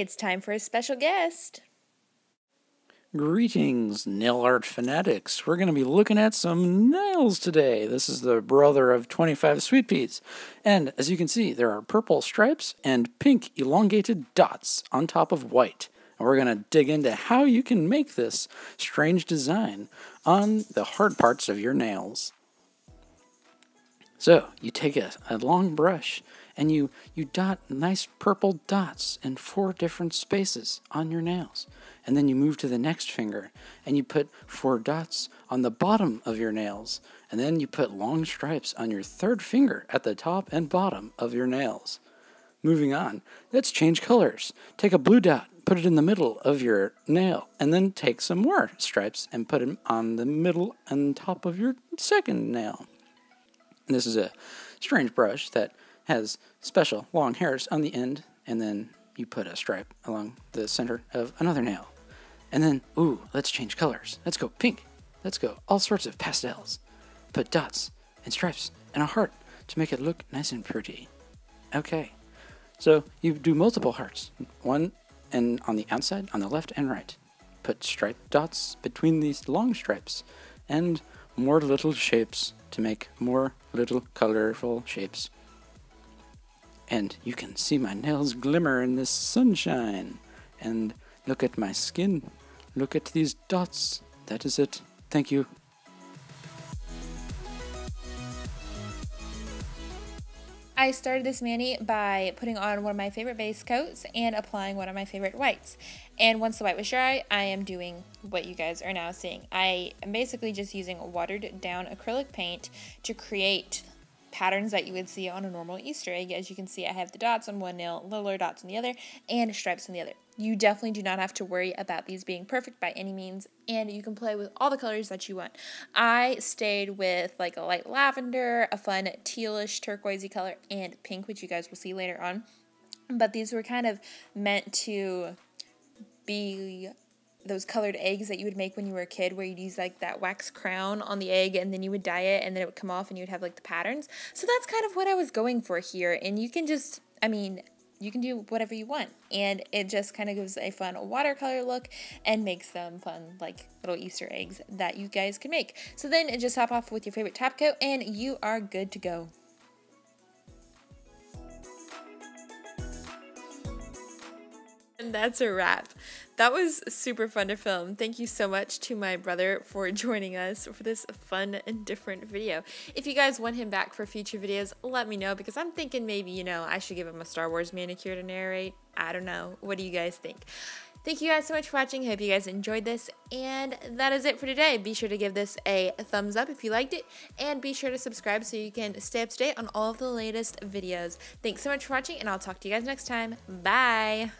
It's time for a special guest. Greetings, nail art fanatics. We're going to be looking at some nails today. This is the brother of 25 Sweetpeas. And as you can see, there are purple stripes and pink elongated dots on top of white. And we're going to dig into how you can make this strange design on the hard parts of your nails. So, you take a long brush and you dot nice purple dots in 4 different spaces on your nails. And then you move to the next finger and you put 4 dots on the bottom of your nails. And then you put long stripes on your 3rd finger at the top and bottom of your nails. Moving on, let's change colors. Take a blue dot, put it in the middle of your nail, and then take some more stripes and put them on the middle and top of your 2nd nail. And this is a strange brush that has special long hairs on the end, and then you put a stripe along the center of another nail. And then, ooh, let's change colors. Let's go pink. Let's go all sorts of pastels. Put dots and stripes and a heart to make it look nice and pretty. Okay, so you do multiple hearts. One and on the outside, on the left and right. Put striped dots between these long stripes and more little shapes to make more little colorful shapes. And you can see my nails glimmer in this sunshine. And look at my skin. Look at these dots. That is it. Thank you. I started this mani by putting on one of my favorite base coats and applying one of my favorite whites. And once the white was dry, I am doing what you guys are now seeing. I am basically just using watered down acrylic paint to create patterns that you would see on a normal Easter egg. As you can see, I have the dots on one nail, littler dots on the other, and stripes on the other. You definitely do not have to worry about these being perfect by any means, and you can play with all the colors that you want. I stayed with like a light lavender, a fun tealish turquoisey color, and pink, which you guys will see later on. But these were kind of meant to be those colored eggs that you would make when you were a kid, where you'd use like that wax crown on the egg and then you would dye it and then it would come off and you would have like the patterns. So that's kind of what I was going for here. And you can just, you can do whatever you want. And it just kind of gives a fun watercolor look and makes them fun like little Easter eggs that you guys can make. So then just top off with your favorite top coat and you are good to go. And that's a wrap. That was super fun to film. Thank you so much to my brother for joining us for this fun and different video. If you guys want him back for future videos, let me know, because I'm thinking maybe, I should give him a Star Wars manicure to narrate. I don't know. What do you guys think? Thank you guys so much for watching. Hope you guys enjoyed this. And that is it for today. Be sure to give this a thumbs up if you liked it. And be sure to subscribe so you can stay up to date on all of the latest videos. Thanks so much for watching, and I'll talk to you guys next time. Bye!